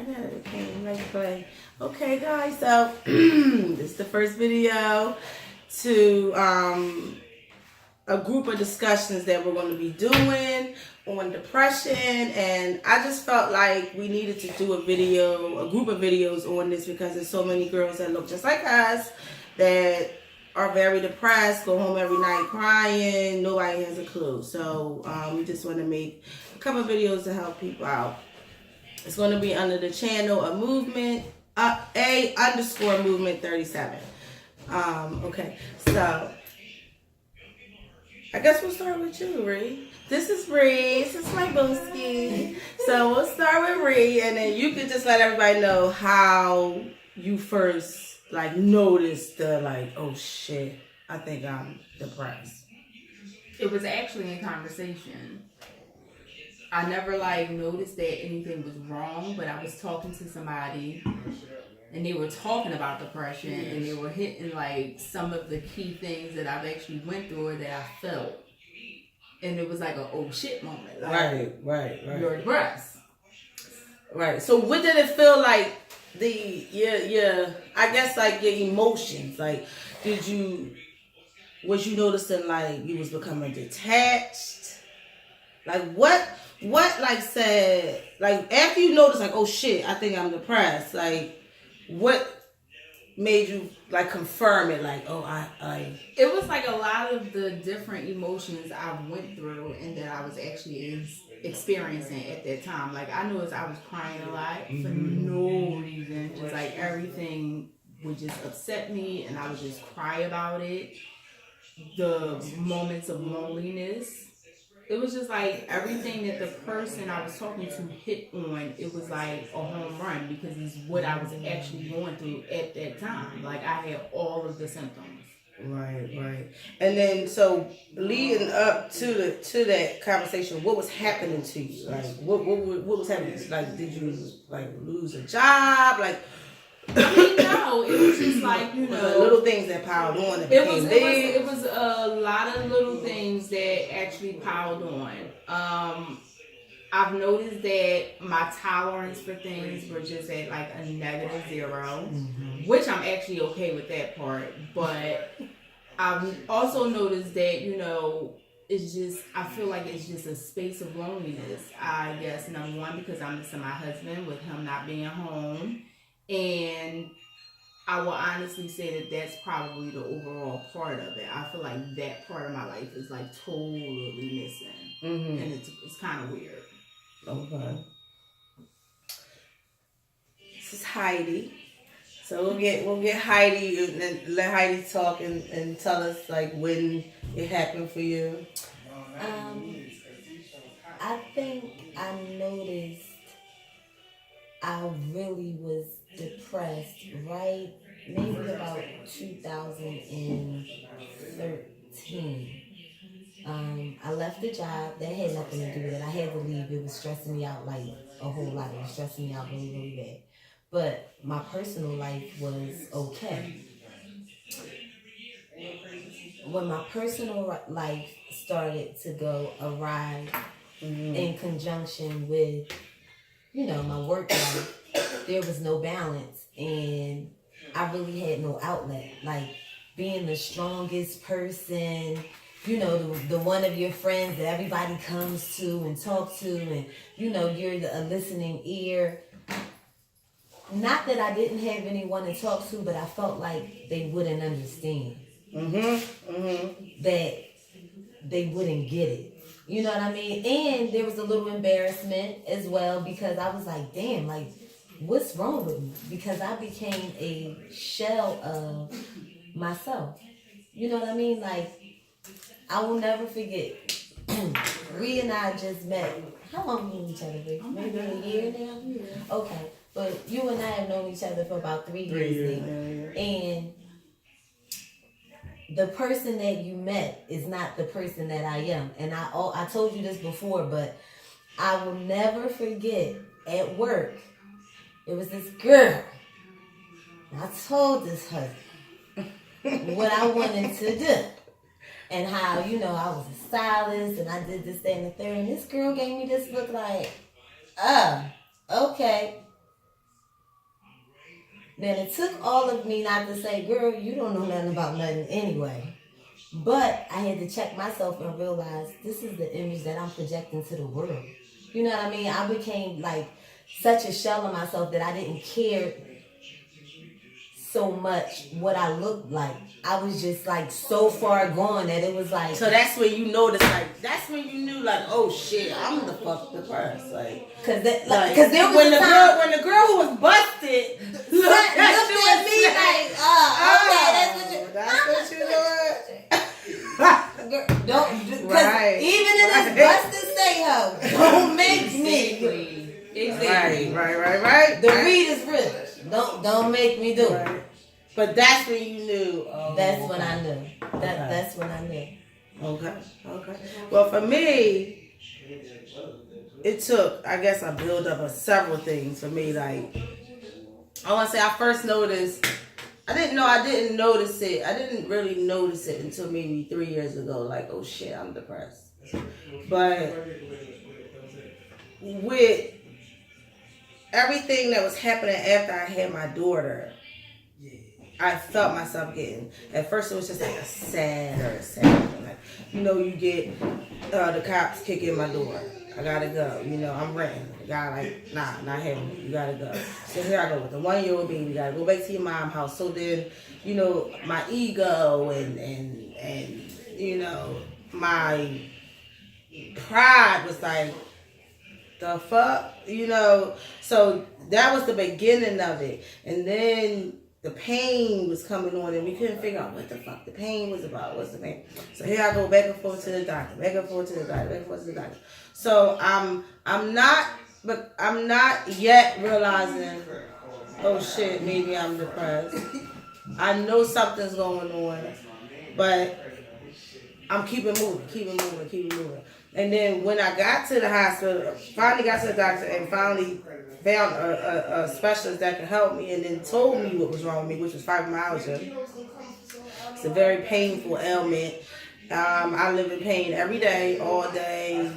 know it came like play. Okay, guys, so this is the first video to a group of discussions that we're going to be doing on depression, and I just felt like we needed to do a group of videos on this because there's so many girls that look just like us that are very depressed, go home every night crying, nobody has a clue. So we just want to make a couple of videos to help people out. It's going to be under the channel a movement, _movement 37. Okay, so I guess we'll start with you, Ree. This is Ree. This is my booski. So we'll start with Ree, and then you can just let everybody know how you first noticed the oh shit, I think I'm depressed. It was actually a conversation. I never noticed that anything was wrong, but I was talking to somebody and they were talking about depression and they were hitting some of the key things that I've actually went through or that I felt. And it was like a oh shit moment. Right. You're depressed. Right. So what did it feel like I guess your emotions? Was you noticing you was becoming detached? What said after you noticed oh shit, I think I'm depressed, what made you confirm it It was a lot of the different emotions I went through and that I was actually experiencing at that time. I noticed I was crying a lot for no reason, just everything would just upset me and I would just cry about it. The moments of loneliness, it was just everything that the person I was talking to hit on, it was a home run because it's what I was actually going through at that time. I had all of the symptoms. Right. And then so leading up to that conversation, what was happening to you? What was happening? Did you lose a job? No, it was just little things that piled on. It was a lot of little things that actually piled on. I've noticed that my tolerance for things were just at a -0, which I'm actually okay with that part. But I've also noticed that it's just, I feel like it's just a space of loneliness. I guess number one because I'm missing my husband with him not being home. And I will honestly say that that's probably the overall part of it. I feel like that part of my life is totally missing, and it's kind of weird. Okay. This is Heidi. So we'll get Heidi and let Heidi talk and tell us when it happened for you. I think I noticed I really was depressed maybe about 2013. I left the job. That had nothing to do with it. I had to leave. It was stressing me out a whole lot. It was stressing me out really, really bad. But my personal life was okay. When my personal life started to go awry in conjunction with my work life, there was no balance and I really had no outlet. Being the strongest person, the one of your friends that everybody comes to and talk to, and you're a listening ear. Not that I didn't have anyone to talk to, but I felt like they wouldn't understand. That they wouldn't get it. You know what I mean? And there was a little embarrassment as well because I was damn, what's wrong with me? Because I became a shell of myself. You know what I mean? I will never forget. Ree and I just met. How long have we known each other, Ree? Maybe a year now? Okay. But you and I have known each other for about 3 years now. And the person that you met is not the person that I am. And I told you this before, but I will never forget at work, it was this girl. I told this husband what I wanted to do. And how, I was a stylist and I did this, that, and the third. And this girl gave me this look oh, okay. Now, it took all of me not to say, girl, you don't know nothing about nothing anyway. But I had to check myself and realize this is the image that I'm projecting to the world. You know what I mean? I became like such a shell of myself that I didn't care so much what I looked like. I was just like so far gone that it was like. So that's when you noticed, like, that's when you knew, like, oh shit, I'm the fuck depressed, like. Cause there was when a time when the girl who was busted looked at me like, okay, that's what you doing. Don't, cause even in this busted stay hoe, don't make me. Exactly. Right. The read is rich. Don't make me do it. But that's when you knew. Oh, that's when I knew. That's when I knew. Okay. Well, for me, it took, I guess, a build up of several things for me. Like, I want to say I first noticed. I didn't notice it. I didn't really notice it until maybe 3 years ago. Like, oh shit, I'm depressed. But with everything that was happening after I had my daughter, I felt myself getting. At first, it was just like a sad. Like, you get the cops kick in my door. I gotta go. I'm renting. The guy like, nah, not having it. You gotta go. So here I go with the 1-year-old baby. You gotta go back to your mom's house. So then, my ego and my pride was like, the fuck, So that was the beginning of it, and then the pain was coming on, and we couldn't figure out what the fuck the pain was about. What's the pain? So here I go back and forth to the doctor, back and forth to the doctor. So I'm not yet realizing, oh shit, maybe I'm depressed. I know something's going on, but I'm keeping moving. And then when I got to the hospital, finally got to the doctor and finally found a specialist that could help me, and then told me what was wrong with me, which was fibromyalgia. It's a very painful ailment. I live in pain every day, all day.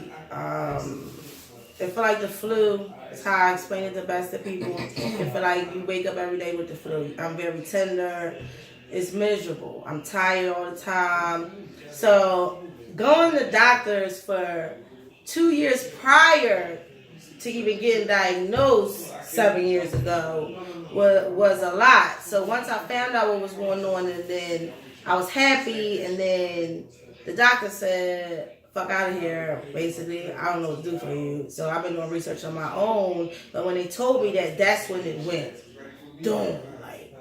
It feel like the flu. It's how I explain it the best to people. It feel like you wake up every day with the flu. I'm very tender. It's miserable. I'm tired all the time. So going to doctors for 2 years prior to even getting diagnosed 7 years ago was a lot. So once I found out what was going on, and then I was happy, and then the doctor said, fuck out of here, basically. I don't know what to do for you. So I've been doing research on my own. But when they told me that, that's when it went. Boom. Like,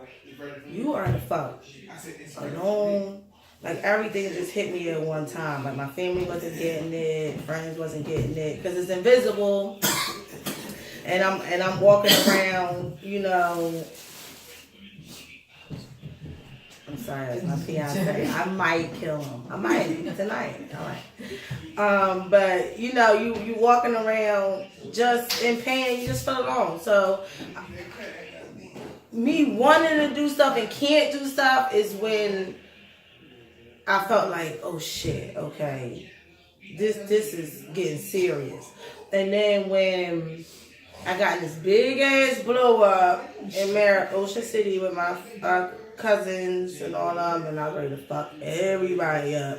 you are the fuck alone. Like, everything just hit me at one time. Like, my family wasn't getting it, friends wasn't getting it, because it's invisible. And I'm walking around, I'm sorry, that's my fiance. I might kill him. I might tonight. But you walking around just in pain. You just feel alone. So me wanting to do stuff and can't do stuff is when I felt like, oh shit, okay, this is getting serious. And then when I got this big ass blow up in Ocean City with my cousins and all of them, and I was ready to fuck everybody up.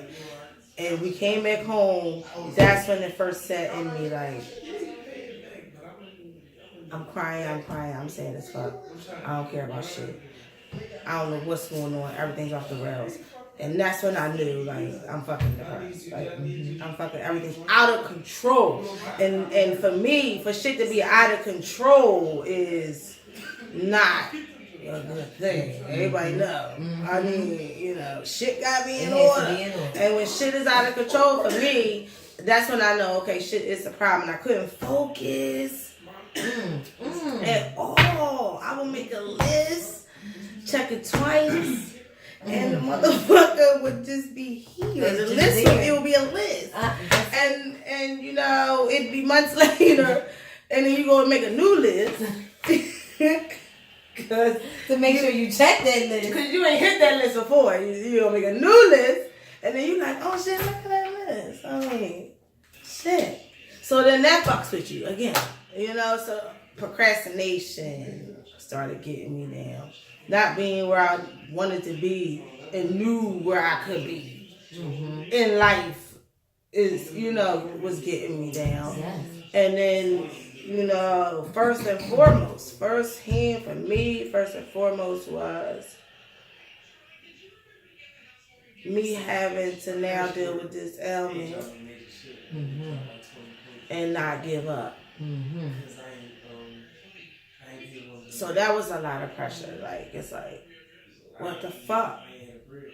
And we came back home. That's when it first set in me, like, I'm crying, I'm sad as fuck. I don't care about shit. I don't know what's going on. Everything's off the rails. And that's when I knew, like, I'm fucking depressed. Like, I'm fucking, everything's out of control. And for me, for shit to be out of control is not a good thing. Everybody know. I mean, shit got me in order. And when shit is out of control for me, that's when I know, okay, shit is a problem. I couldn't focus at all. I would make a list, check it twice, and the motherfucker would just be here. The list, it would be a list. And it'd be months later, and then you go and make a new list. To make sure you check that list. Because you ain't hit that list before. You gonna make a new list, and then you like, oh shit, look at that list. I mean, shit. So then that fucks with you again. So procrastination started getting me down. Not being where I wanted to be and knew where I could be in life is, was getting me down. Yes. And then, first and foremost was me having to now deal with this ailment and not give up. So that was a lot of pressure. Like, it's like, what the fuck?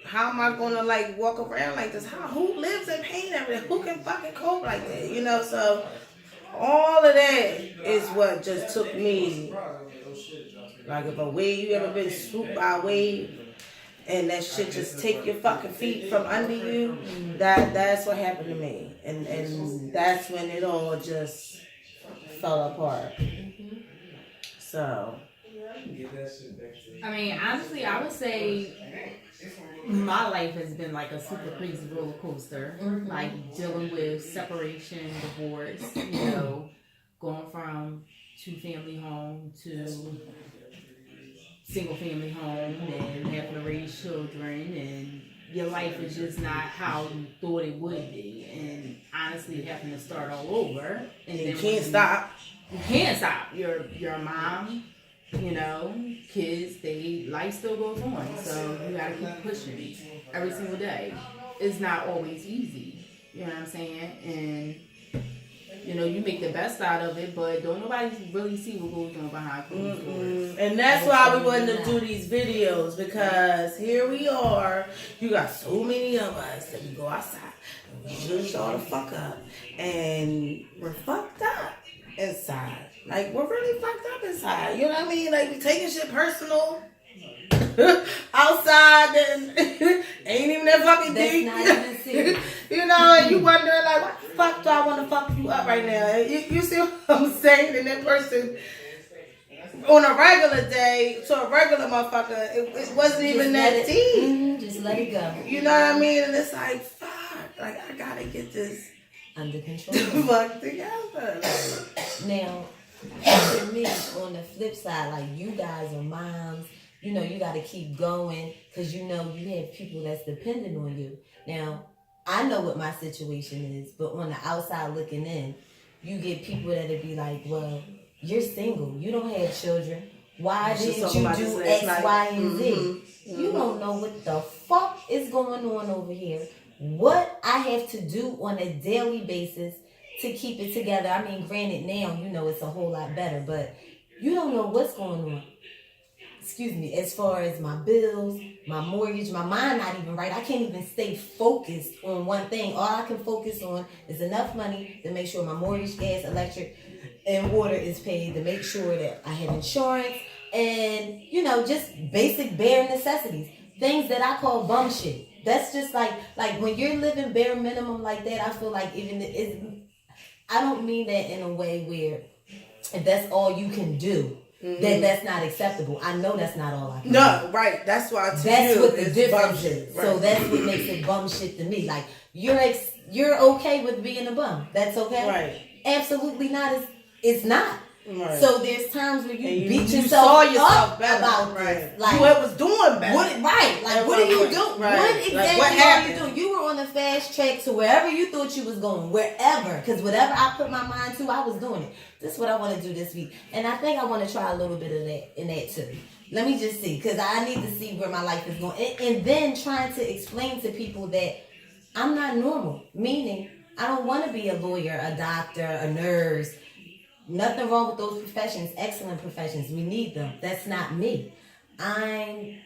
How am I gonna walk around like this? Who lives in pain every day? Who can fucking cope like that? So all of that is what just took me. Like, if you ever been swooped by a wave and that shit just take your fucking feet from under you, that's what happened to me. And that's when it all just fell apart. So I mean, honestly, I would say my life has been like a super crazy roller coaster. Like dealing with separation, divorce, going from 2-family home to single family home and having to raise children, and your life is just not how you thought it would be, and honestly having to start all over. And you then can't stop. You can't stop. You're a mom, kids, life still goes on. So you gotta keep pushing every single day. It's not always easy. You know what I'm saying? And you make the best out of it, but don't nobody really see what goes on behind closed doors. And that's why we wanted to do these videos, because here we are. You got so many of us that we go outside and we just all the fuck up, and we're fucked up inside. Like, we're really fucked up inside. You know what I mean? Like, we taking shit personal. Outside and ain't even that fucking deep. That's not even serious. And you wondering like, what the fuck do I want to fuck you up right now? You see what I'm saying? And that person on a regular day to a regular motherfucker, it wasn't even that deep. Just let it go. You know what I mean? And it's like, fuck, like I gotta get this under control. Fuck together. Now, for me, on the flip side, like, you guys are moms. You got to keep going because you have people that's dependent on you. Now, I know what my situation is, but on the outside looking in, you get people that'll be like, well, you're single. You don't have children. Why didn't you do X, Y, and Z? You don't know what the fuck is going on over here. What I have to do on a daily basis to keep it together. I mean, granted, now, it's a whole lot better, but you don't know what's going on. Excuse me, as far as my bills, my mortgage, my mind not even right. I can't even stay focused on one thing. All I can focus on is enough money to make sure my mortgage, gas, electric, and water is paid, to make sure that I have insurance and, just basic bare necessities. Things that I call bum shit. That's just like when you're living bare minimum like that, I feel like I don't mean that in a way where if that's all you can do, that's not acceptable. I know that's not all I can do. No, right. That's why that's what the difference is. Right. So that's what makes it bum shit to me. Like, you're okay with being a bum. That's okay? Right. Absolutely not. It's not. Right. So there's times where you beat you yourself saw yourself up better. about right. this. Like, you was doing better. What are you doing? Right. What exactly what are you doing? You were on the fast track to wherever you thought you was going. Wherever. Because whatever I put my mind to, I was doing it. This is what I want to do this week. And I think I want to try a little bit of that in that too. Let me just see. Because I need to see where my life is going. And then trying to explain to people that I'm not normal. Meaning, I don't want to be a lawyer, a doctor, a nurse. Nothing wrong with those professions. Excellent professions. We need them. That's not me. I'm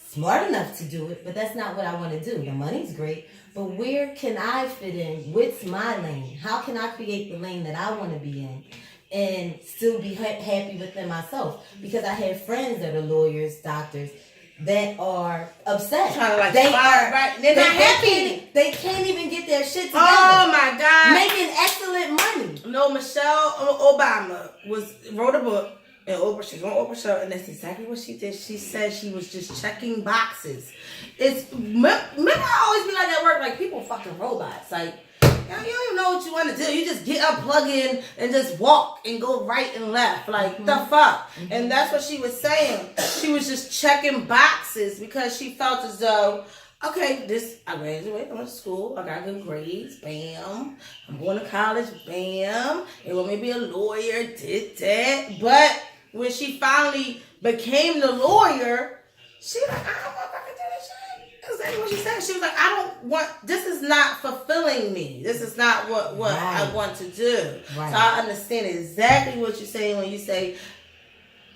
smart enough to do it, but that's not what I want to do. The money's great, but where can I fit in? What's my lane? How can I create the lane that I want to be in and still be happy within myself? Because I have friends that are lawyers, doctors, that are upset. Trying to they are right. They're not happy. They can't even get their shit together. Oh my God. Making excellent money. No, Michelle Obama wrote a book, and she's on Oprah show, and that's exactly what she did. She said she was just checking boxes. Remember I always be like at work, like, people fucking robots. Like, You don't even know what you want to do. You just get up, plug in, and just walk and go right and left. Like, the fuck? And that's what she was saying. She was just checking boxes because she felt as though, okay, I graduated, I went to school, I got good grades, bam. I'm going to college, bam. They want me to be a lawyer, did that. But when she finally became the lawyer, she like, I don't want to fucking do this shit. That's exactly what she said. She was like, I don't want, this is not fulfilling me. This is not what I want to do. Right. So I understand exactly what you're saying when you say,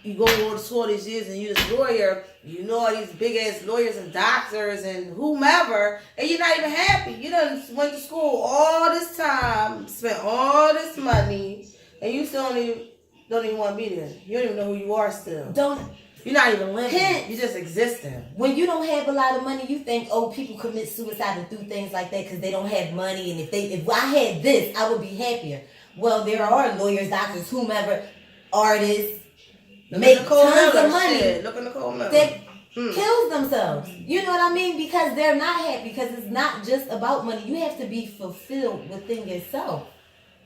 you go to school all these years and you're this lawyer, you know all these big ass lawyers and doctors and whomever, and you're not even happy. You done went to school all this time, spent all this money, and you still don't even want to be there. You don't even know who you are still. You're not even living. You're just existing. When you don't have a lot of money, you think, oh, people commit suicide and do things like that because they don't have money. And if I had this, I would be happier. Well, there are lawyers, doctors, whomever, artists, make tons of money. Look at Nicole Miller. That kills themselves. You know what I mean? Because they're not happy. Because it's not just about money. You have to be fulfilled within yourself.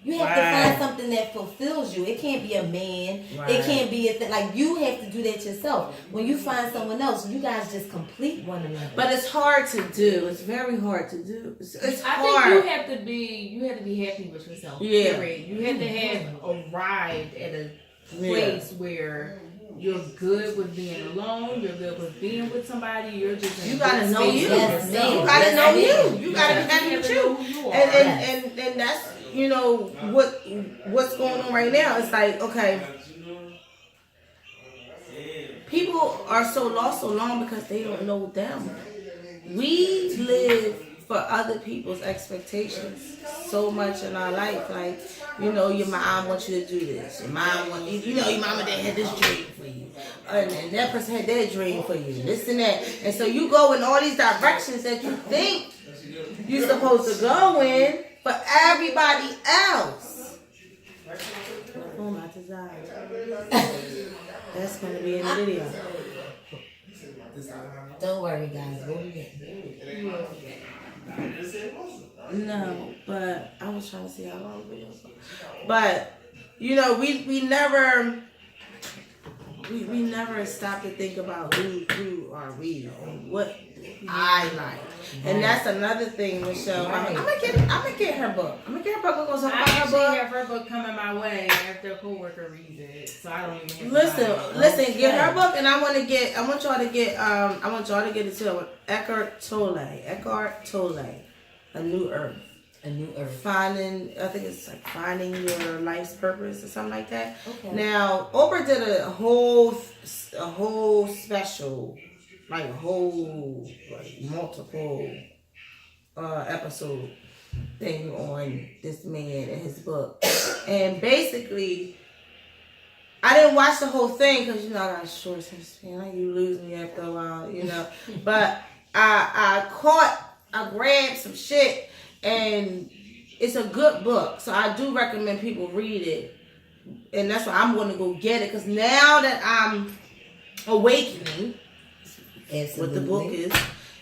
You have to find something that fulfills you. It can't be a man. Right. It can't be a thing. Like, you have to do that yourself. When you find someone else, you guys just complete one another. But it's hard to do. It's very hard to do. It's hard. I think you have to be happy with yourself. Yeah. Period. You have to have arrived at a place where you're good with being alone. You're good with being with somebody. You're just you gotta know you. Yes, you gotta know you. You gotta be happy with you. And that's what's going on right now. It's like, okay, people are so lost so long because they don't know them. We live for other people's expectations so much in our life. Like, you know, your mom wants you to do this. Your mom wants you know, your mama that had this dream for you. And that person had their dream for you. This and that. And so you go in all these directions that you think you're supposed to go in for everybody else. Oh my desire. That's going to be in the video. Don't worry, guys. We'll be back. No, but I was trying to see how long the video was. But, you know, we never stop to think about who are we and what I like. And that's another thing, Michelle. I'm gonna get her book. I'm gonna get her book. We're gonna talk about her book. I have her book coming my way after a coworker reads it, so I don't even. Listen. Get her book, and I want y'all to get it too. Eckhart Tolle, A New Earth. A New Earth. Finding your life's purpose or something like that. Okay. Now, Oprah did a whole special, multiple episode thing on this man and his book. And basically, I didn't watch the whole thing because, you know, I got a short attention span. You lose me after a while, you know. But I grabbed some shit, and it's a good book. So I do recommend people read it. And that's why I'm going to go get it. Because now that I'm awakening, what the book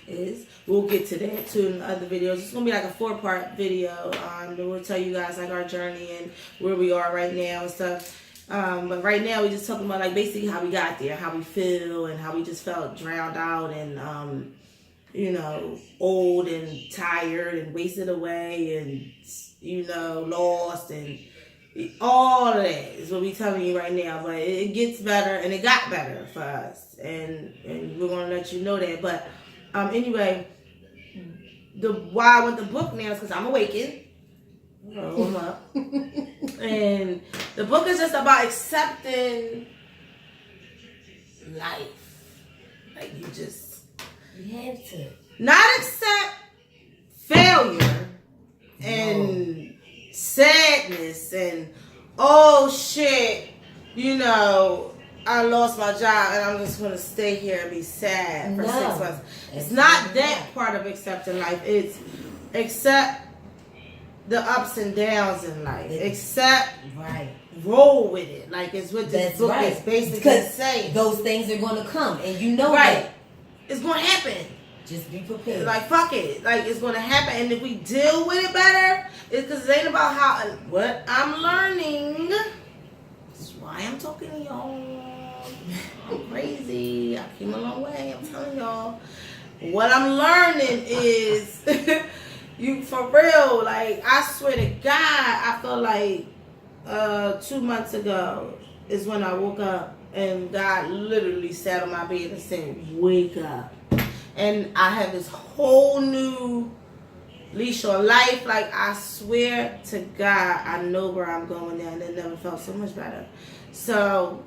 is, we'll get to that too in the other videos. It's going to be like a 4-part video. That will tell you guys like our journey and where we are right now and stuff. But right now we're just talking about like basically how we got there, how we feel, and how we just felt drowned out and you know, old and tired and wasted away and, you know, lost and all of that is what we're telling you right now. But it gets better, and it got better for us, and we're going to let you know that. But anyway, why I want the book now is because I'm awakened. Roll them up. And the book is just about accepting life. Like, you have to. Not accept failure and sadness and, oh shit, you know, I lost my job and I'm just going to stay here and be sad for 6 months. It's not that part of accepting life. It's accept the ups and downs in life. Roll with it. Like, it's what this book is basically saying. Those things are going to come, and you know that. It's going to happen. Just be prepared. Like, fuck it. Like, it's going to happen. And if we deal with it better, it's because it ain't about how, what I'm learning. This is why I'm talking to y'all. I'm crazy. I came a long way. I'm telling y'all. What I'm learning is, you, for real, like, I swear to God, I feel like 2 months ago is when I woke up and God literally sat on my bed and said, wake up. And I have this whole new leash on life. Like, I swear to God, I know where I'm going now, and it never felt so much better. So,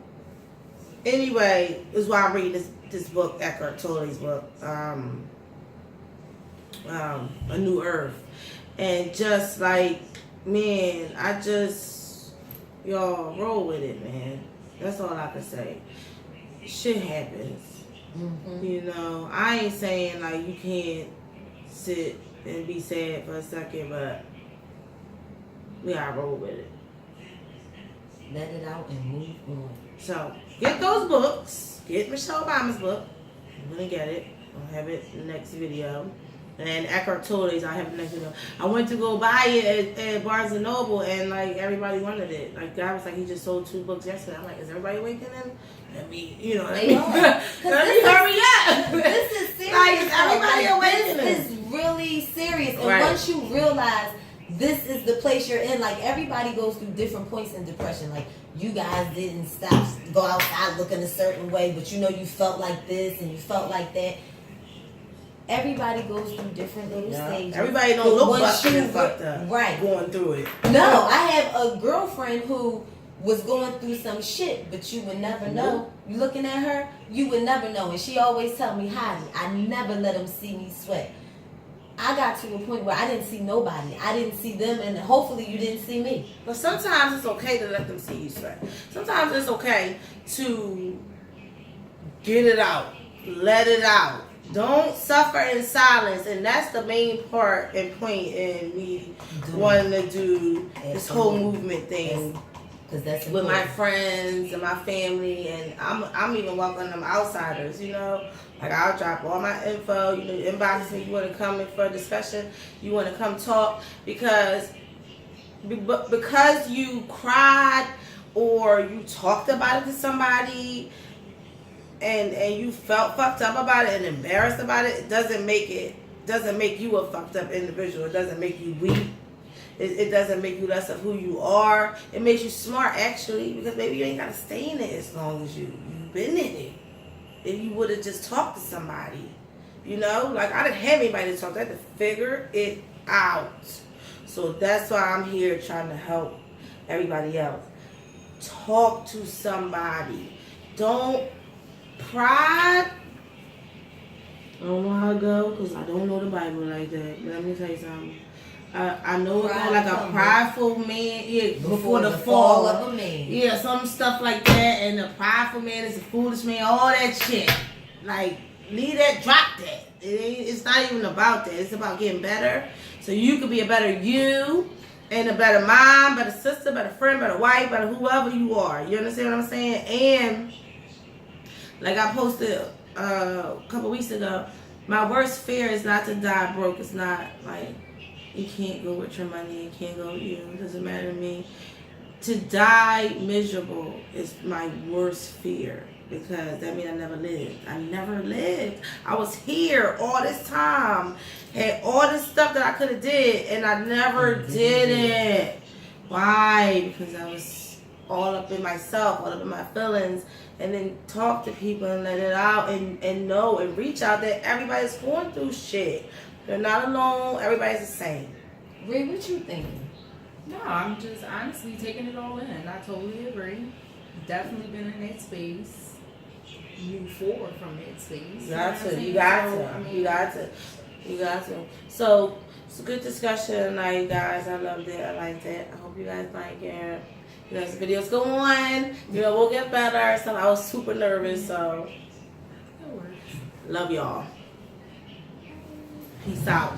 anyway, this is why I'm reading this book, Eckhart Tolle's book, A New Earth. And just like, man, y'all roll with it, man. That's all I can say. Shit happens. Mm-hmm. You know, I ain't saying like you can't sit and be sad for a second, but we gotta roll with it. Let it out and move on. So get those books. Get Michelle Obama's book. I'm gonna get it. I'll have it in the next video. And Eckhart Tolle's, I have it next video. I went to go buy it at Barnes and Noble, and like everybody wanted it. Like God was like, he just sold 2 books yesterday. I'm like, is everybody waking up? Let me, you know, let me hurry up. This is serious. Like, is everybody awakening? This is really serious. And Right. once you realize this is the place you're in, like everybody goes through different points in depression. Like you guys didn't go outside looking a certain way, but you know you felt like this and you felt like that. Everybody goes through different little stages. Everybody don't look once busted and fucked up. Right. Going through it. No, I have a girlfriend who was going through some shit, but you would never know. You looking at her, you would never know. And she always tell me, Heidi, I never let them see me sweat. I got to a point where I didn't see nobody. I didn't see them, and hopefully you didn't see me. But sometimes it's okay to let them see you sweat. Sometimes it's okay to get it out. Let it out. Don't suffer in silence. And that's the main part and point in me wanting to do this whole movement thing. Because that's with important. my friends and my family, and I'm even welcoming them outsiders, you know. Like, I'll drop all my info, you know, inbox me, you want to come in for a discussion, you want to come talk, because you cried or you talked about it to somebody and you felt fucked up about it and embarrassed about it, it doesn't make you a fucked up individual. It doesn't make you weak. It doesn't make you less of who you are. It makes you smart, actually, because maybe you ain't got to stay in it as long as you've been in it. If you would have just talked to somebody, you know? Like, I didn't have anybody to talk to. I had to figure it out. So that's why I'm here trying to help everybody else. Talk to somebody. Don't pride. I don't know how to go because I don't know the Bible like that. But let me tell you something. I know it's more like a prideful man, before the fall of a man. Yeah, some stuff like that, and a prideful man is a foolish man, all that shit. Like, leave that, drop that. It's not even about that. It's about getting better. So you could be a better you, and a better mom, better sister, better friend, better wife, better whoever you are. You understand what I'm saying? And, like I posted a couple weeks ago, my worst fear is not to die broke. It's not like, you can't go with your money, you can't go with you, it doesn't matter to me. To die miserable is my worst fear, because that means I never lived. I was here all this time, had all this stuff that I could have did, and I never did it. Why? Because I was all up in myself, all up in my feelings, and then talk to people and let it out and know and reach out that everybody's going through shit. They're not alone. Everybody's the same. Ray, what you thinking? No, I'm just honestly taking it all in. I totally agree. Definitely been in that space. Move forward from that space. You got to. So it's a good discussion tonight, guys. I loved it. I liked it. I hope you guys like it. You know, as the videos go on, you know, we'll get better. So I was super nervous. So It works. love y'all. Peace out.